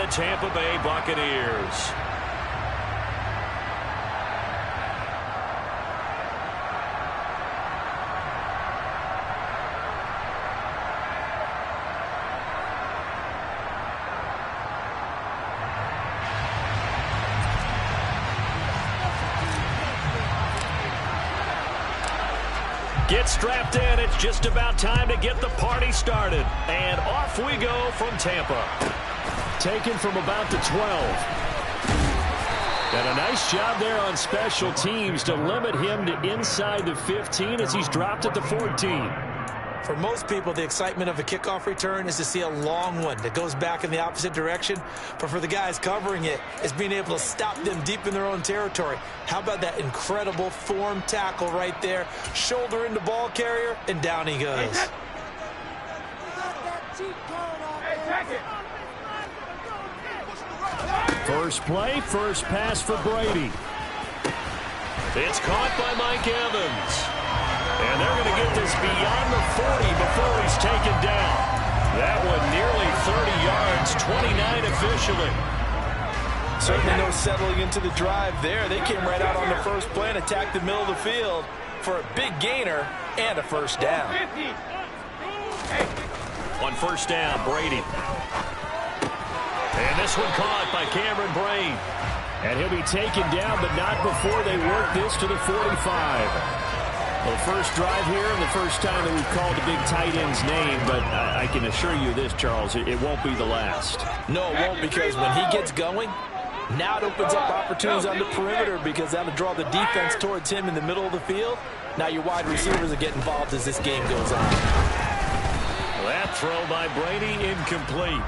the Tampa Bay Buccaneers. Get strapped in. It's just about time to get the party started. And off we go from Tampa. Taken from about the 12. And a nice job there on special teams to limit him to inside the 15 as he's dropped at the 14. For most people, the excitement of a kickoff return is to see a long one that goes back in the opposite direction. But for the guys covering it, it's being able to stop them deep in their own territory. How about that incredible form tackle right there? Shoulder into ball carrier, and down he goes. First play, first pass for Brady. It's caught by Mike Evans. And they're going to get this beyond the 40 before he's taken down. That one nearly 30 yards, 29 officially. Certainly no settling into the drive there. They came right out on the first play and attacked the middle of the field for a big gainer and a first down. On first down, Brady. And this one caught by Cameron Brain. And he'll be taken down, but not before they work this to the 45. Well, first drive here and the first time that we've called the big tight end's name, but I can assure you this, Charles, it won't be the last. No, it won't, because when he gets going, now it opens up opportunities on the perimeter because that'll draw the defense towards him in the middle of the field. Now your wide receivers will get involved as this game goes on. That throw by Brady incomplete.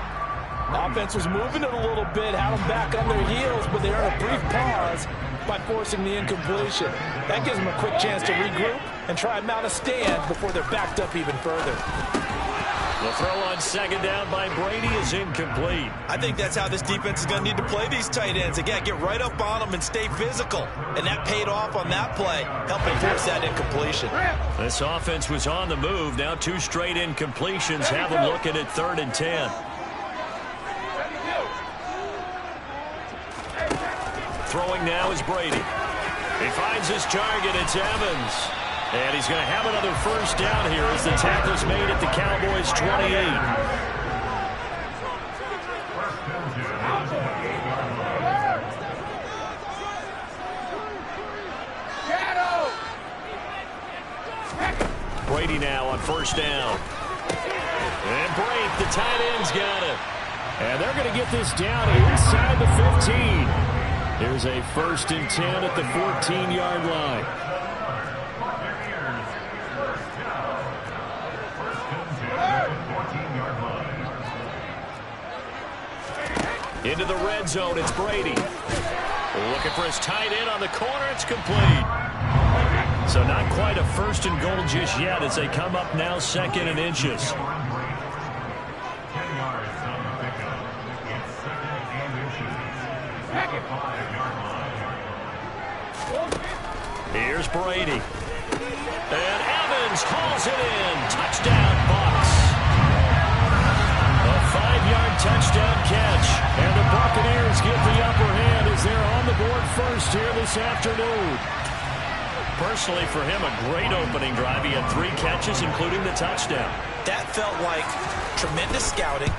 Offense was moving it a little bit, had them back on their heels, but they earned a brief pause by forcing the incompletion. That gives them a quick chance to regroup and try and mount a stand before they're backed up even further. The throw on second down by Brady is incomplete. I think that's how this defense is going to need to play these tight ends. Again, get right up on them and stay physical. And that paid off on that play, helping force that incompletion. This offense was on the move. Now two straight incompletions have them looking at 3rd and 10. Throwing now is Brady. He finds his target. It's Evans. And he's going to have another first down here as the tackle's made at the Cowboys' 28. Brady now on first down. And break. The tight end's got it. And they're going to get this down inside the 15. Here's a 1st and 10 at the 14-yard line. Into the red zone, it's Brady. Looking for his tight end on the corner, it's complete. So not quite a 1st and goal just yet as they come up now 2nd and inches. Here's Brady. And Evans hauls it in. Touchdown, Bucs. A 5-yard touchdown catch. And the Buccaneers get the upper hand as they're on the board first here this afternoon. Personally, for him, a great opening drive. He had 3 catches, including the touchdown. That felt like tremendous scouting,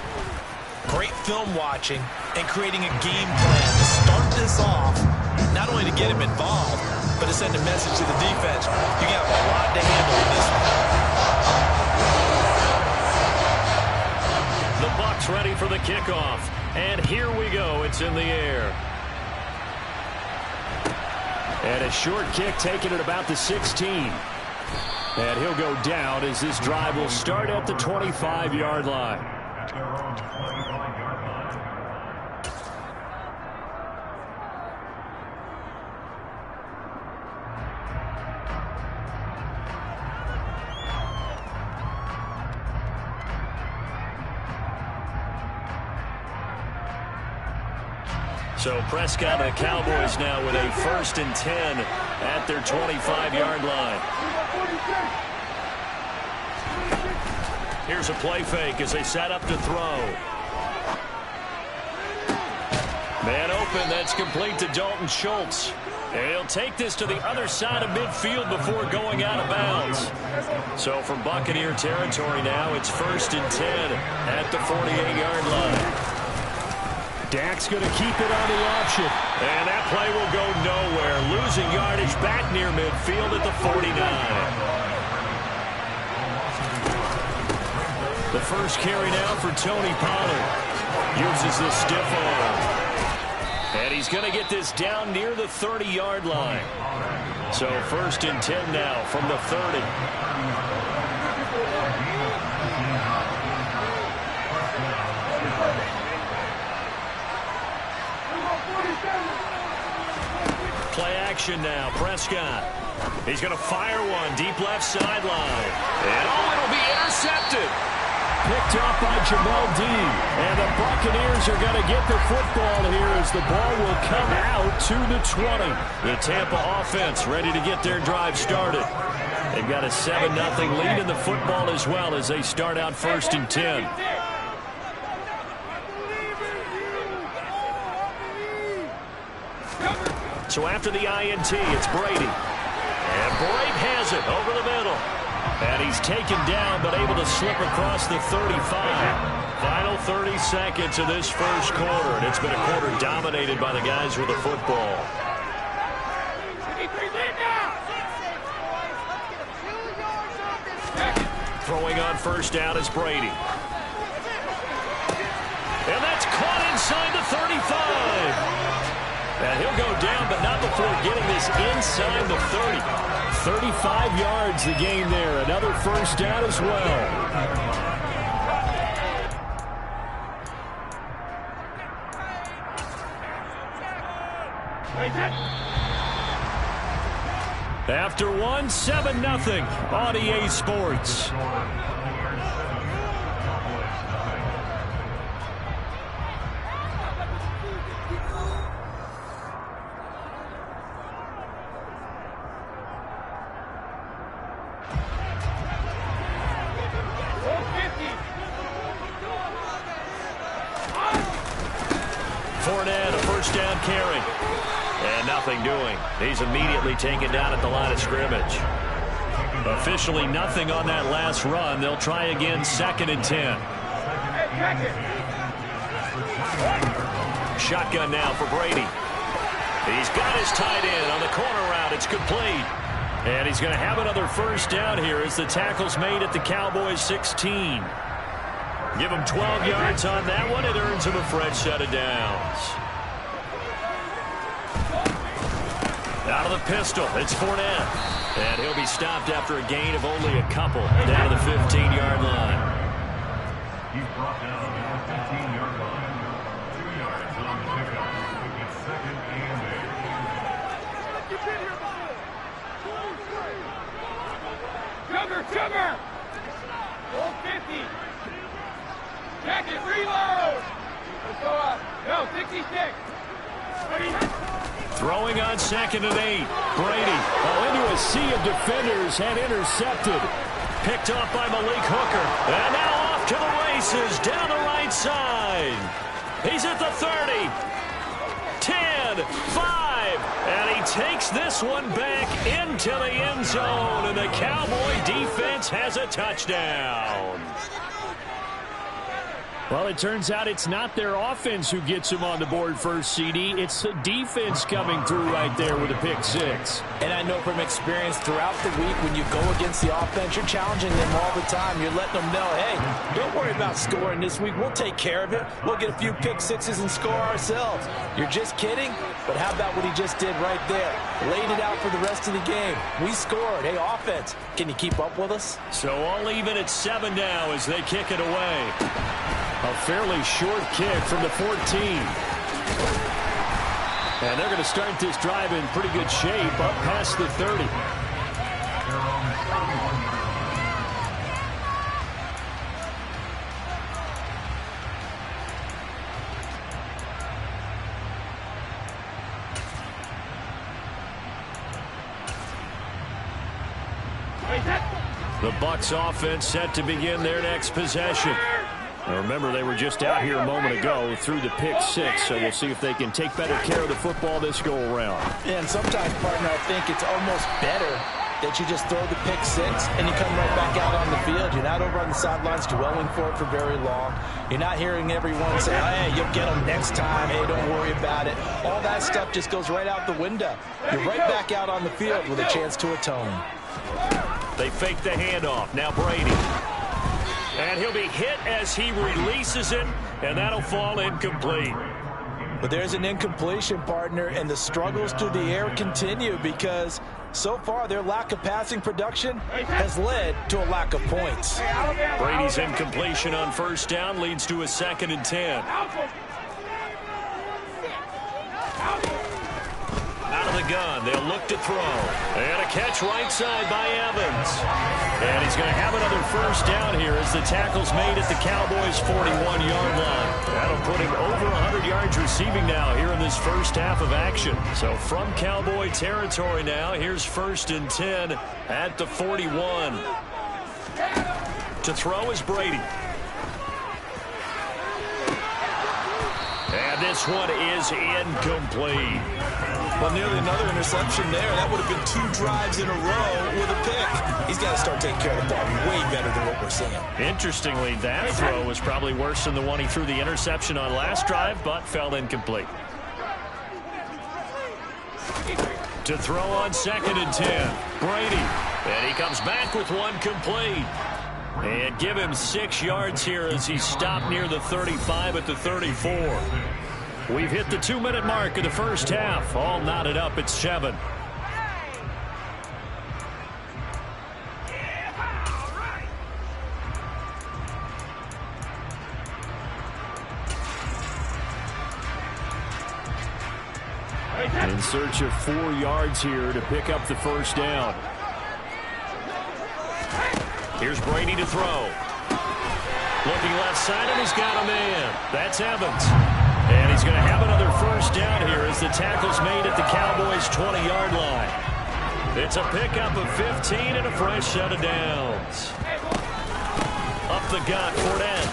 great film watching, and creating a game plan to start this off, not only to get him involved, but to send a message to the defense. You got a lot to handle in this one. The Bucs ready for the kickoff. And here we go. It's in the air. And a short kick taken at about the 16. And he'll go down as this drive will start at the 25-yard line. So Prescott and the Cowboys now with a 1st and 10 at their 25-yard line. Here's a play fake as they set up to throw. Man open, that's complete to Dalton Schultz. And he'll take this to the other side of midfield before going out of bounds. So from Buccaneer territory now, it's 1st and 10 at the 48-yard line. Dak's going to keep it on the option. And that play will go nowhere. Losing yardage back near midfield at the 49. The first carry now for Tony Pollard. Uses the stiff arm. And he's going to get this down near the 30-yard line. So 1st and 10 now from the 30. Play action now. Prescott. He's going to fire one deep left sideline. And it'll be intercepted. Picked off by Jamel Dean. And the Buccaneers are going to get the football here as the ball will come out to the 20. The Tampa offense ready to get their drive started. They've got a 7-0 lead in the football as well as they start out 1st and 10. So after the INT, it's Brady. And Brady has it over the middle. And he's taken down, but able to slip across the 35. Final 30 seconds of this first quarter, and it's been a quarter dominated by the guys with the football. Throwing on first down is Brady. And that's caught inside the 35. And he'll go down, but not before getting this inside the 30. 35 yards the game there. Another first down as well. After one, 7-0 on EA Sports. Fournette, a first down carry. And nothing doing. He's immediately taken down at the line of scrimmage. Officially nothing on that last run. They'll try again 2nd and 10. Shotgun now for Brady. He's got his tight end on the corner route. It's complete. And he's going to have another first down here as the tackle's made at the Cowboys 16. Give him 12 yards on that one. It earns him a fresh set of downs. Out of the pistol, it's Fournette. And he'll be stopped after a gain of only a couple down to the 15-yard line. He's brought down at the 15-yard line. 2 yards on the pickup. With the 2nd and 8. Sugar! Old 50. Jacket, reload! Let's go up. No, 66. Throwing on 2nd and 8. Brady. Into a sea of defenders and intercepted. Picked off by Malik Hooker. And now off to the races down the right side. He's at the 30. 10, 5. And he takes this one back into the end zone. And the Cowboy defense has a touchdown. Well, it turns out it's not their offense who gets them on the board first, CD. It's the defense coming through right there with a pick 6. And I know from experience throughout the week when you go against the offense, you're challenging them all the time. You're letting them know, hey, don't worry about scoring this week. We'll take care of it. We'll get a few pick 6s and score ourselves. You're just kidding? But how about what he just did right there? Laid it out for the rest of the game. We scored. Hey, offense, can you keep up with us? So all even at 7 now as they kick it away. A fairly short kick from the 14. And they're going to start this drive in pretty good shape up past the 30. The Bucs offense set to begin their next possession. Remember, they were just out here a moment ago through the pick six, so we'll see if they can take better care of the football this go-around. And sometimes, partner, I think it's almost better that you just throw the pick six and you come right back out on the field. You're not over on the sidelines dwelling for it for very long. You're not hearing everyone say, hey, you'll get them next time. Hey, don't worry about it. All that stuff just goes right out the window. You're right back out on the field with a chance to atone. They fake the handoff. Now Brady. And he'll be hit as he releases it, and that'll fall incomplete. But there's an incompletion, partner, and the struggles through the air continue because so far their lack of passing production has led to a lack of points. Brady's incompletion on first down leads to a 2nd and 10. Out of the gun, they'll look to throw. And a catch right side by Evans. And he's going to have another first down here as the tackle's made at the Cowboys' 41-yard line. That'll put him over 100 yards receiving now here in this first half of action. So from Cowboy territory now, here's 1st and 10 at the 41. To throw is Brady. And this one is incomplete. Well, nearly another interception there. That would have been 2 drives in a row with a pick. He's got to start taking care of the ball way better than what we're seeing. Interestingly, that throw was probably worse than the one he threw the interception on last drive, but fell incomplete. To throw on 2nd and 10, Brady. And he comes back with one complete. And give him 6 yards here as he's stopped near the 35 at the 34. We've hit the 2-minute mark of the first half. All knotted up at 7. In search of 4 yards here to pick up the first down. Here's Brady to throw. Looking left side, and he's got a man. That's Evans. And he's going to have another first down here as the tackle's made at the Cowboys' 20-yard line. It's a pickup of 15 and a fresh set of downs. Up the gut, Fournette.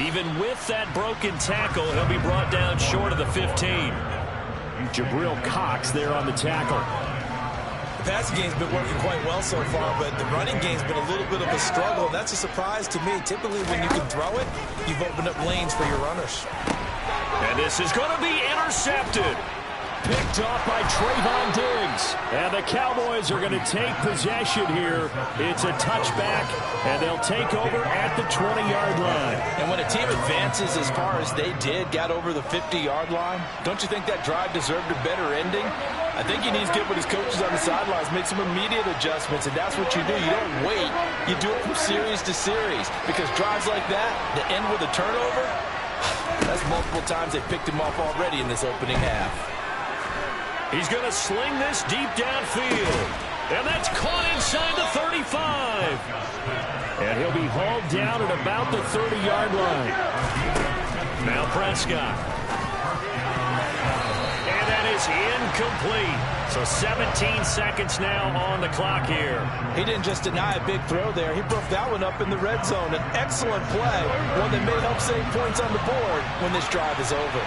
Even with that broken tackle, he'll be brought down short of the 15. Jabril Cox there on the tackle. The passing game's been working quite well so far, but the running game's been a little bit of a struggle. That's a surprise to me. Typically, when you can throw it, you've opened up lanes for your runners. And this is going to be intercepted. Picked off by Trayvon Diggs. And the Cowboys are going to take possession here. It's a touchback, and they'll take over at the 20-yard line. And when a team advances as far as they did, got over the 50-yard line, don't you think that drive deserved a better ending? I think he needs to get with his coaches on the sidelines, make some immediate adjustments, and that's what you do. You don't wait. You do it from series to series, because drives like that end with a turnover, that's multiple times they picked him off already in this opening half. He's going to sling this deep downfield. And that's caught inside the 35. And he'll be hauled down at about the 30-yard line. Now Prescott. And that is incomplete. So 17 seconds now on the clock here. He didn't just deny a big throw there. He broke that one up in the red zone. An excellent play. One that may help save points on the board when this drive is over.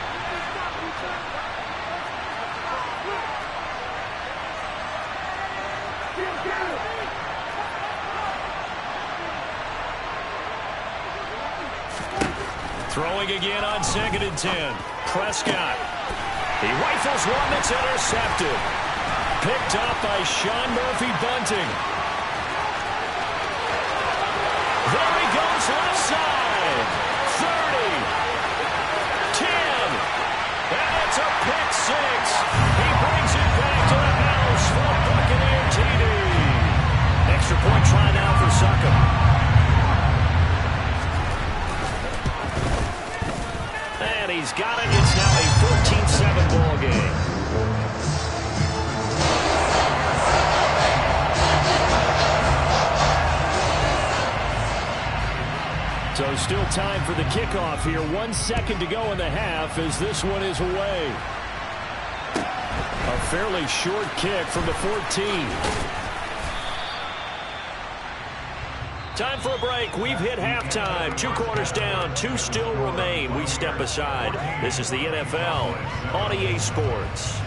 Throwing again on 2nd and 10. Prescott. He rifles one that's intercepted. Picked up by Sean Murphy-Bunting. There he goes left side. 30. 10. And it's a pick six. He brings it back to the house for a Buccaneer TD. Extra point try now for Succop. And he's got it. It's now a 14-7 ball game. So still time for the kickoff here. 1 second to go in the half as this one is away. A fairly short kick from the 14. Time for a break. We've hit halftime. 2 quarters down. 2 still remain. We step aside. This is the NFL on EA Sports.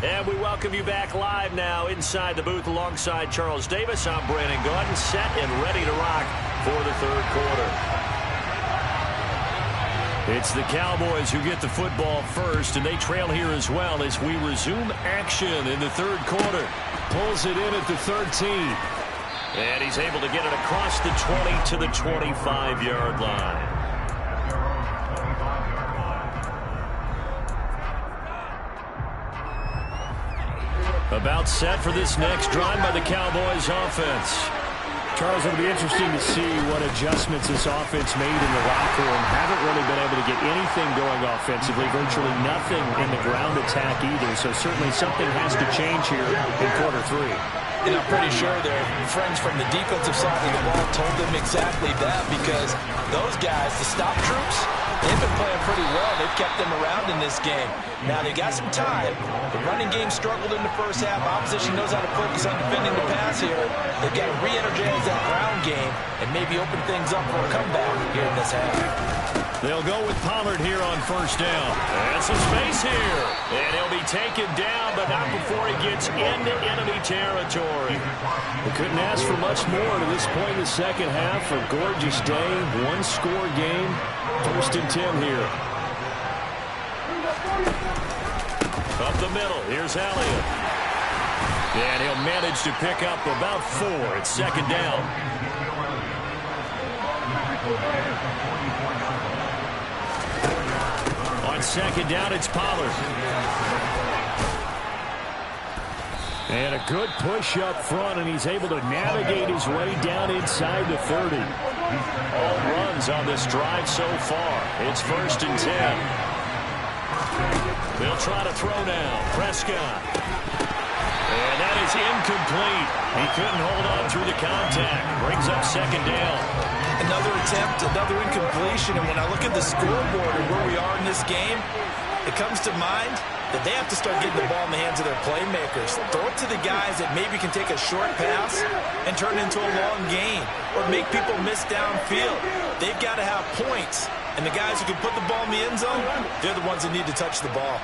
And we welcome you back live now inside the booth alongside Charles Davis. I'm Brandon Gaudin, set and ready to rock for the third quarter. It's the Cowboys who get the football first, and they trail here as well as we resume action in the third quarter. Pulls it in at the 13. And he's able to get it across the 20 to the 25-yard line. About set for this next drive by the Cowboys offense. Charles, it'll be interesting to see what adjustments this offense made in the locker room. Haven't really been able to get anything going offensively. Virtually nothing in the ground attack either. So certainly something has to change here in quarter 3. And I'm pretty sure their friends from the defensive side of the ball told them exactly that, because those guys, the stop troops, they've been playing pretty well. They've kept them around in this game. Now, they got some time. The running game struggled in the first half. Opposition knows how to focus on defending the pass here. They've got to re-energize that ground game and maybe open things up for a comeback here in this half. They'll go with Pollard here on first down. And some space here. And he'll be taken down, but not before he gets into enemy territory. We couldn't ask for much more to this point in the second half. A gorgeous day, one-score game. First and 10 here. Up the middle, here's Elliott. And he'll manage to pick up about 4. It's second down. On second down, it's Pollard. And a good push up front, and he's able to navigate his way down inside the 30. All runs on this drive so far. It's first and 10. They'll try to throw now. Prescott. And that is incomplete. He couldn't hold on through the contact. Brings up second down. Another attempt, another incompletion. And when I look at the scoreboard and where we are in this game, it comes to mind that they have to start getting the ball in the hands of their playmakers. Throw it to the guys that maybe can take a short pass and turn it into a long gain, or make people miss downfield. They've got to have points. And the guys who can put the ball in the end zone, they're the ones that need to touch the ball.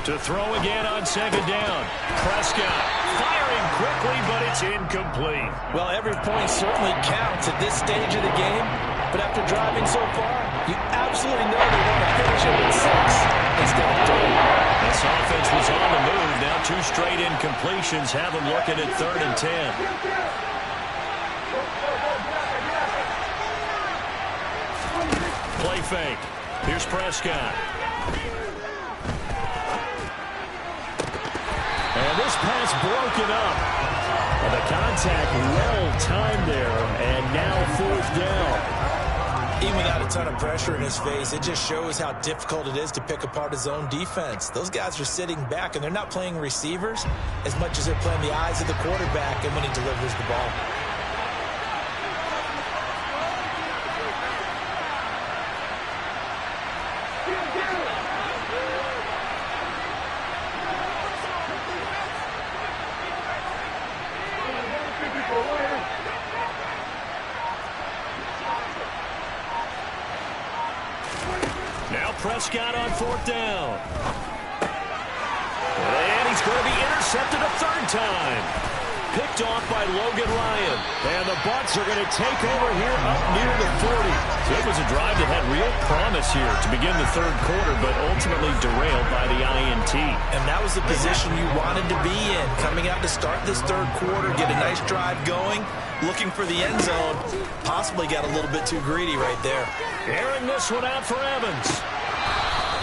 To throw again on second down. Prescott firing quickly, but it's incomplete. Well, every point certainly counts at this stage of the game. But after driving so far, you absolutely know they want to finish it with 6 instead of 3. This offense was on the move. Now 2 straight incompletions have them looking at third and 10. Play fake. Here's Prescott. And this pass broken up. Well, the contact well timed there, and now fourth down. Even without a ton of pressure in his face, it just shows how difficult it is to pick apart his own defense. Those guys are sitting back, and they're not playing receivers as much as they're playing the eyes of the quarterback and when he delivers the ball. Prescott on fourth down. And he's going to be intercepted a third time. Picked off by Logan Ryan. And the Bucs are going to take over here up near the 40. So it was a drive that had real promise here to begin the third quarter, but ultimately derailed by the INT. And that was the position you wanted to be in. Coming out to start this third quarter, get a nice drive going, looking for the end zone. Possibly got a little bit too greedy right there. Airing this one out for Evans.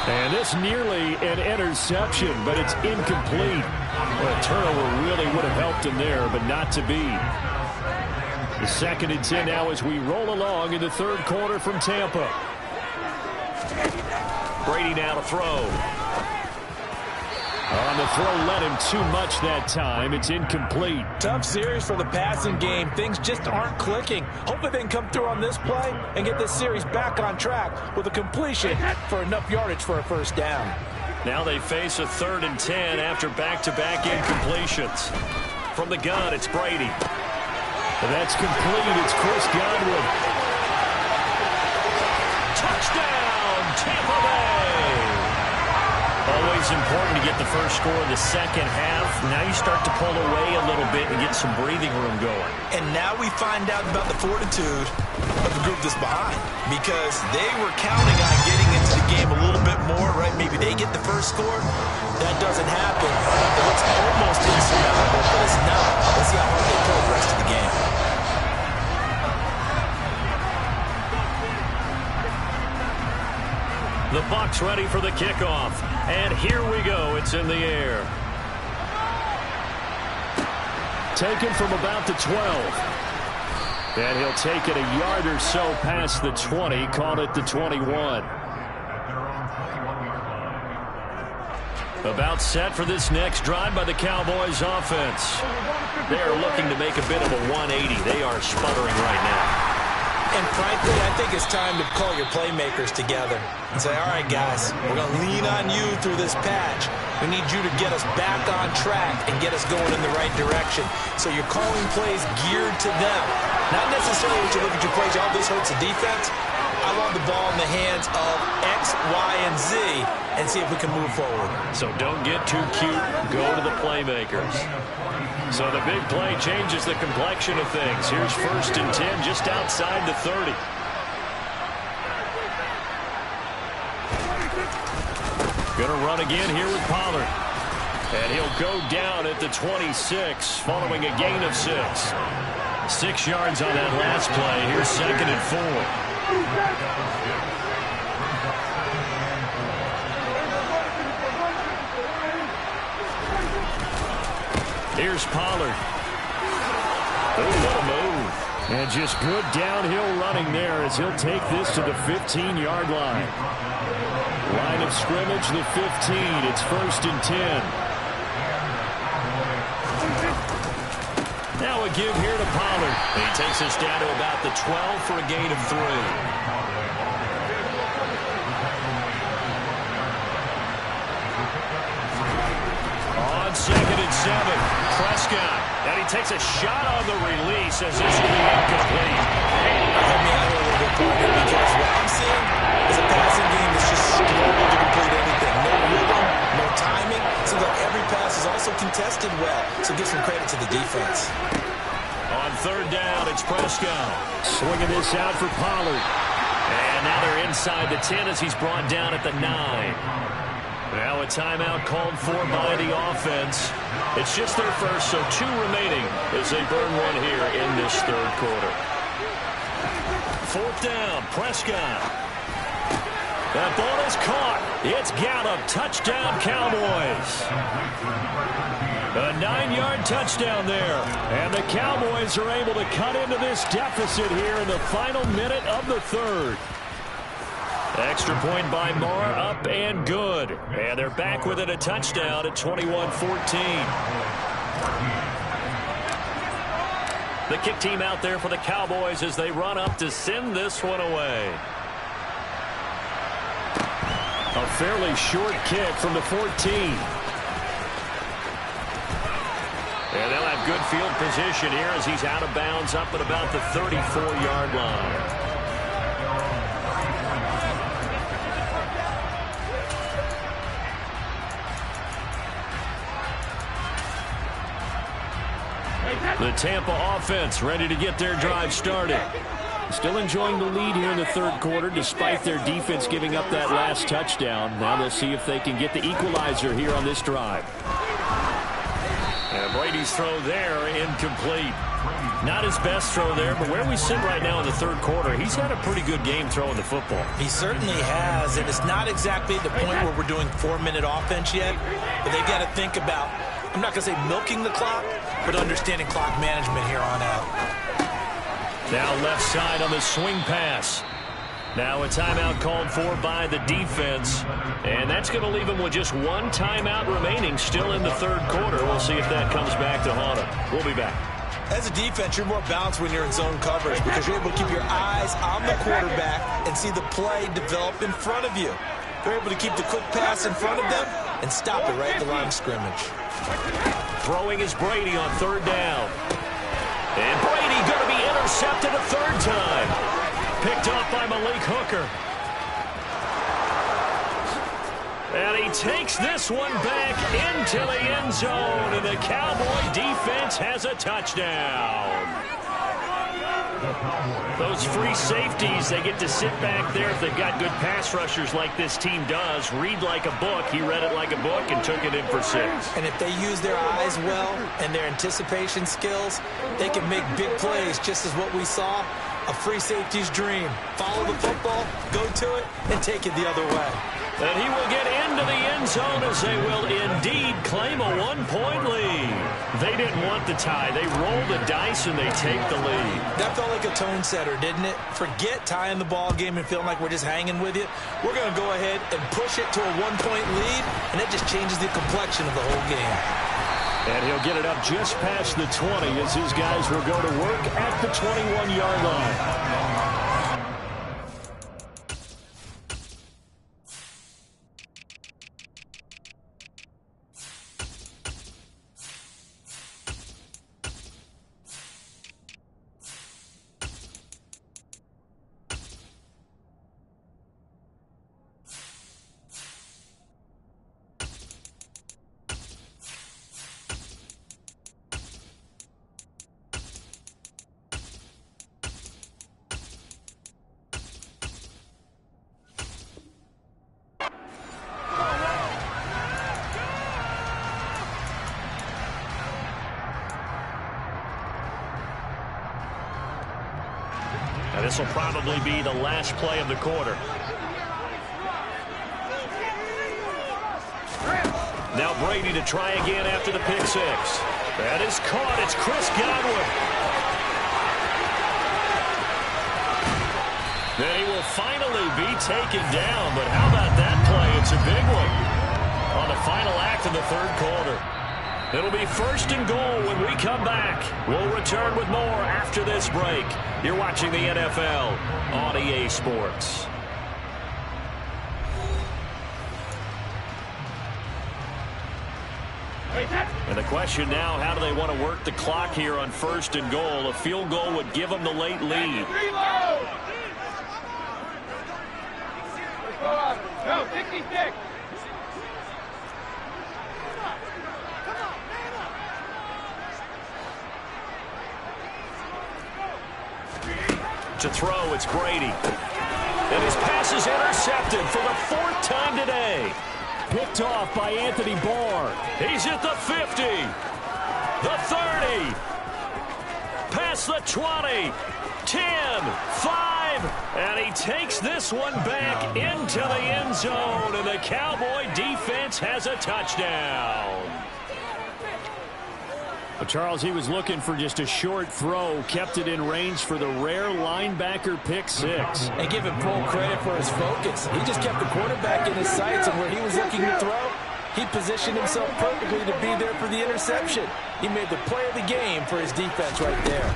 And this nearly an interception, but it's incomplete. Well, a turnover really would have helped him there, but not to be. The second and 10 now as we roll along in the third quarter from Tampa. Brady now to throw. On the throw, led him too much that time. It's incomplete. Tough series for the passing game. Things just aren't clicking. Hopefully they can come through on this play and get this series back on track with a completion for enough yardage for a first down. Now they face a 3rd and 10 after back-to-back incompletions. From the gun, it's Brady. And that's complete. It's Chris Godwin. Touchdown, Tampa Bay! Always important to get the first score in the second half. Now you start to pull away a little bit and get some breathing room going. And now we find out about the fortitude of the group that's behind, because they were counting on getting into the game a little bit more, right? Maybe they get the first score. That doesn't happen. It looks almost insurmountable, but it's not. Let's see how hard they play the rest of the game. The Bucs ready for the kickoff. And here we go. It's in the air. Taken from about the 12. And he'll take it a yard or so past the 20. Call it the 21. About set for this next drive by the Cowboys offense. They are looking to make a bit of a 180. They are sputtering right now. And frankly, I think it's time to call your playmakers together and say, all right, guys, we're going to lean on you through this patch. We need you to get us back on track and get us going in the right direction. So you're calling plays geared to them. Not necessarily when you look at your plays, oh, this hurts the defense. I want the ball in the hands of X, Y, and Z and see if we can move forward. So don't get too cute. Go to the playmakers. So the big play changes the complexion of things. Here's 1st and 10 just outside the 30. Going to run again here with Pollard. And he'll go down at the 26 following a gain of 6. 6 yards on that last play. Here's 2nd and 4. Here's Pollard. Oh, what a move. And just good downhill running there as he'll take this to the 15-yard line. Line of scrimmage, the 15. It's 1st and 10. Now a give here to Pollard. He takes us down to about the 12 for a gain of 3. On 2nd and 7. Prescott. And he takes a shot on the release as this will be incomplete. Help me out a little bit more here, because what I'm seeing is a passing game that's just struggling to complete anything. No rhythm, no timing. Seems like every pass is also contested well. So give some credit to the defense. On 3rd down, it's Prescott. Swinging this out for Pollard. And now they're inside the 10 as he's brought down at the 9. Now a timeout called for by the offense. It's just their first, so 2 remaining as they burn one here in this 3rd quarter. 4th down, Prescott. That ball is caught. It's Gallup. Touchdown, Cowboys. A 9-yard touchdown there. And the Cowboys are able to cut into this deficit here in the final minute of the 3rd. Extra point by Moore, up and good. And they're back within a touchdown at 21-14. The kick team out there for the Cowboys as they run up to send this one away. A fairly short kick from the 14. And they'll have good field position here as he's out of bounds up at about the 34-yard line. The Tampa offense ready to get their drive started. Still enjoying the lead here in the 3rd quarter despite their defense giving up that last touchdown. Now they'll see if they can get the equalizer here on this drive. And Brady's throw there incomplete. Not his best throw there, but where we sit right now in the 3rd quarter, he's had a pretty good game throwing the football. He certainly has, and it's not exactly at the point where we're doing 4-minute offense yet, but they've got to think about, I'm not going to say milking the clock, but understanding clock management here on out. Now left side on the swing pass. Now a timeout called for by the defense, and that's going to leave them with just one timeout remaining still in the third quarter. We'll see if that comes back to haunt them. We'll be back. As a defense, you're more balanced when you're in zone coverage because you're able to keep your eyes on the quarterback and see the play develop in front of you. They're able to keep the quick pass in front of them and stop it right at the line of scrimmage. Throwing is Brady on third down. And Brady going to be intercepted a third time. Picked off by Malik Hooker. And he takes this one back into the end zone, and the Cowboy defense has a touchdown. Those free safeties, they get to sit back there if they've got good pass rushers like this team does. Read like a book. He read it like a book and took it in for 6. And if they use their eyes well and their anticipation skills, they can make big plays, just as what we saw. A free safety's dream. Follow the football, go to it, and take it the other way. And he will get into the end zone as they will indeed claim a 1-point lead. They didn't want the tie. They roll the dice and they take the lead. That felt like a tone setter, didn't it? Forget tying the ball game and feeling like we're just hanging with you. We're going to go ahead and push it to a 1-point lead, and that just changes the complexion of the whole game. And he'll get it up just past the 20 as his guys will go to work at the 21-yard line. This will probably be the last play of the quarter. Now Brady to try again after the pick 6. That is caught. It's Chris Godwin. Then he will finally be taken down. But how about that play? It's a big one on the final act of the third quarter. It'll be 1st and goal when we come back. We'll return with more after this break. You're watching the NFL on EA Sports. And the question now, how do they want to work the clock here on 1st and goal? A field goal would give them the late lead. No, 66. To throw, it's Brady. And his pass is intercepted for the 4th time today. Picked off by Anthony Barr. He's at the 50. The 30. Past the 20. 10. 5. And he takes this one back into the end zone. And the Cowboy defense has a touchdown. But Charles, he was looking for just a short throw, kept it in range for the rare linebacker pick 6. And give him full credit for his focus. He just kept the quarterback in his sights, and where he was looking to throw, he positioned himself perfectly to be there for the interception. He made the play of the game for his defense right there.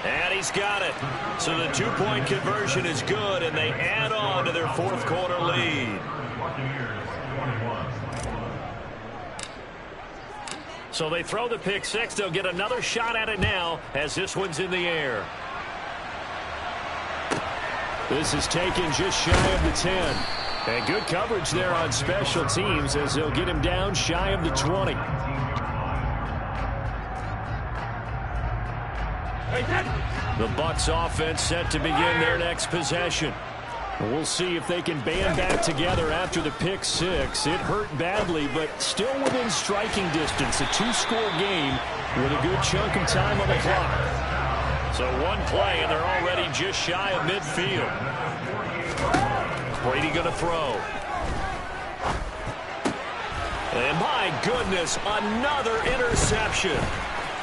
And he's got it. So the 2-point conversion is good, and they add on to their 4th quarter lead. So they throw the pick 6. They'll get another shot at it now as this one's in the air. This is taken just shy of the 10. And good coverage there on special teams as they'll get him down shy of the 20. The Bucs offense set to begin their next possession. We'll see if they can band back together after the pick 6. It hurt badly, but still within striking distance. A 2-score game with a good chunk of time on the clock. So one play, and they're already just shy of midfield. Brady going to throw. And my goodness, another interception.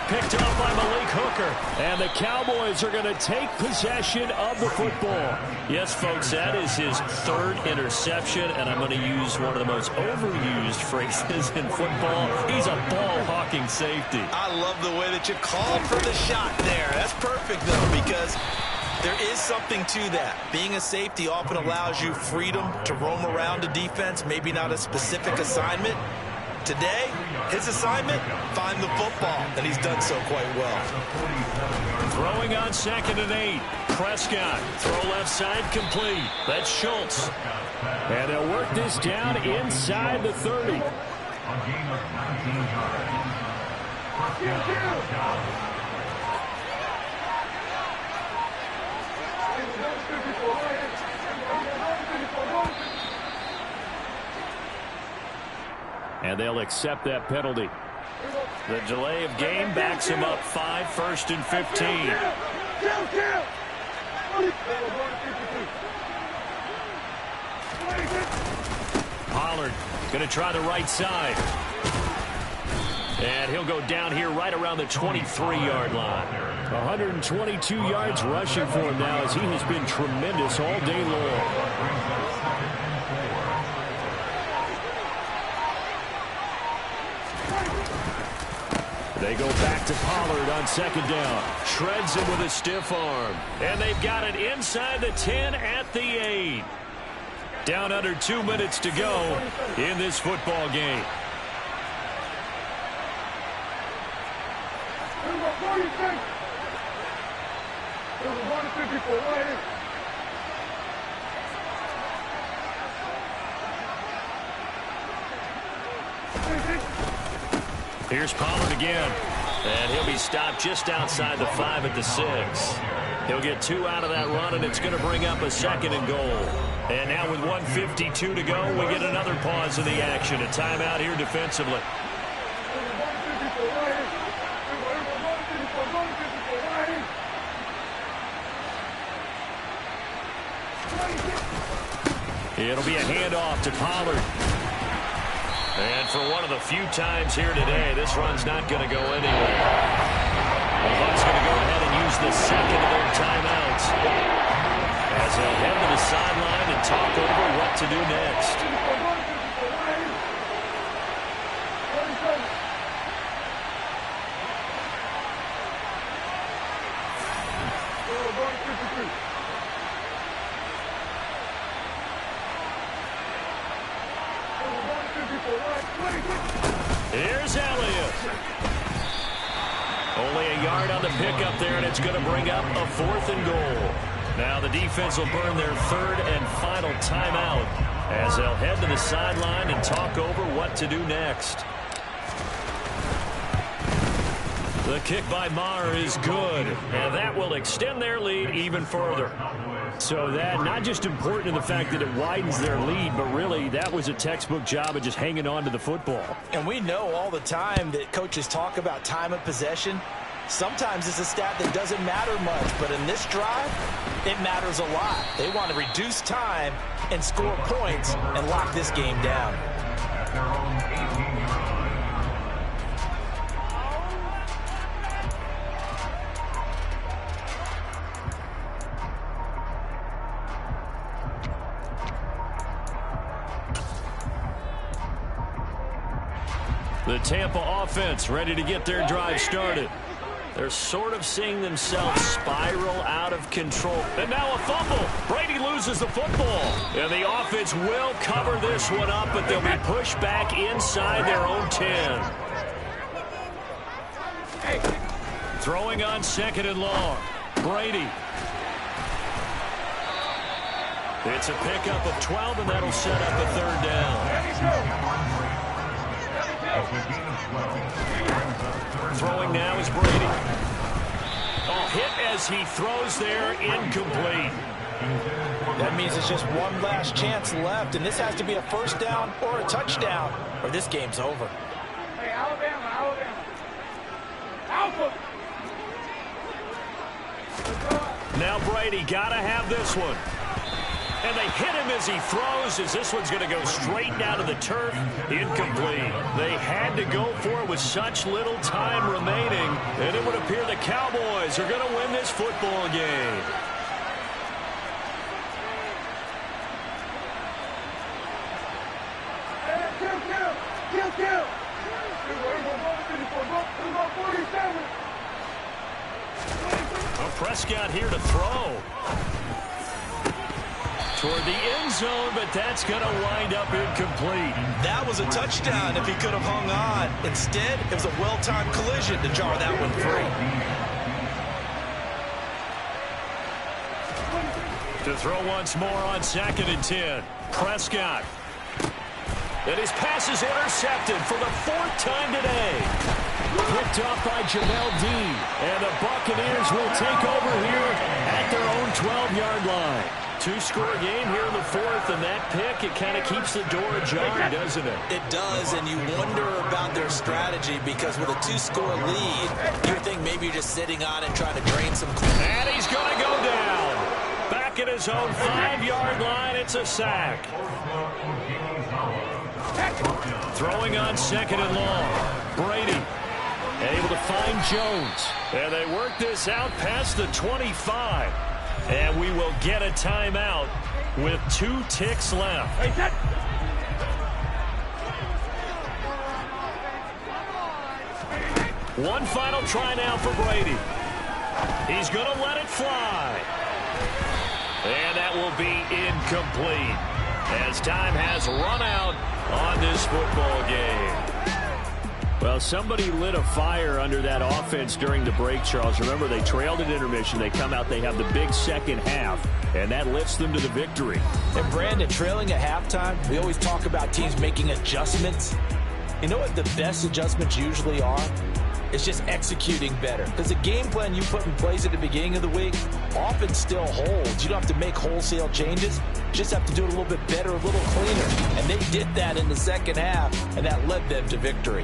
picked up by Malik Hooker. And the Cowboys are going to take possession of the football. Yes, folks, that is his third interception, and I'm going to use one of the most overused phrases in football. He's a ball-hawking safety. I love the way that you called for the shot there. That's perfect, though, because there is something to that. Being a safety often allows you freedom to roam around a defense, maybe not a specific assignment. Today, his assignment, find the football, and he's done so quite well. Throwing on 2nd and 8. Prescott, throw left side complete. That's Schultz. And they'll work this down inside the 30. A gain of 19 yards. And they'll accept that penalty. The delay of game backs him up 5, 1st and 15. Pollard going to try the right side. And he'll go down here right around the 23-yard line. 122 yards rushing for him now as he has been tremendous all day long. They go back to Pollard on 2nd down. Shreds him with a stiff arm. And they've got it inside the 10 at the 8. Down under 2 minutes to go in this football game. Here's Pollard again. And he'll be stopped just outside the 5 at the 6. He'll get 2 out of that run, and it's going to bring up a 2nd and goal. And now with 1:52 to go, we get another pause in the action. A timeout here defensively. It'll be a handoff to Pollard. And for one of the few times here today, this run's not going to go anywhere. The Bucs going to go ahead and use the 2nd of their timeouts as they'll head to the sideline and talk over what to do next. Here's Elliott. Only a yard on the pickup there, and it's going to bring up a 4th and goal. Now the defense will burn their 3rd and final timeout as they'll head to the sideline and talk over what to do next. The kick by Maher is good, and that will extend their lead even further. So that not just important in the fact that it widens their lead, but really that was a textbook job of just hanging on to the football. And we know all the time that coaches talk about time of possession. Sometimes it's a stat that doesn't matter much, but in this drive, it matters a lot. They want to reduce time and score points and lock this game down. At their own 18-yard line. The Tampa offense ready to get their drive started. They're sort of seeing themselves spiral out of control. And now a fumble. Brady loses the football. And the offense will cover this one up, but they'll be pushed back inside their own 10. Throwing on 2nd and long. Brady. It's a pickup of 12, and that'll set up a 3rd down. Throwing now is Brady. Oh, hit as he throws there, incomplete. That means it's just one last chance left, and this has to be a 1st down or a touchdown, or this game's over. Hey, Alabama. Alpha. Now Brady got to have this one. And they hit him as he throws, as this one's going to go straight down to the turf. Incomplete. They had to go for it with such little time remaining, and it would appear the Cowboys are going to win this football game. Kill. Prescott here to throw. Toward the end zone, but that's going to wind up incomplete. That was a touchdown if he could have hung on. Instead, it was a well-timed collision to jar that one free. To throw once more on 2nd and 10. Prescott. And his pass is intercepted for the 4th time today. Picked off by Jamel Dean. And the Buccaneers will take over here at their own 12-yard line. 2-score game here in the 4th, and that pick, it kind of keeps the door ajar, doesn't it? It does, and you wonder about their strategy because with a 2-score lead, you think maybe you're just sitting on it trying to drain some. And he's going to go down. Back at his own 5-yard line, it's a sack. Throwing on 2nd and long. Brady able to find Jones. And they work this out past the 25. And we will get a timeout with 2 ticks left. One final try now for Brady. He's going to let it fly. And that will be incomplete as time has run out on this football game. Well, somebody lit a fire under that offense during the break, Charles. Remember, they trailed at intermission. They come out, they have the big second half, and that lifts them to the victory. And, Brandon, trailing at halftime, we always talk about teams making adjustments. You know what the best adjustments usually are? It's just executing better. Because the game plan you put in place at the beginning of the week often still holds. You don't have to make wholesale changes. You just have to do it a little bit better, a little cleaner. And they did that in the second half, and that led them to victory.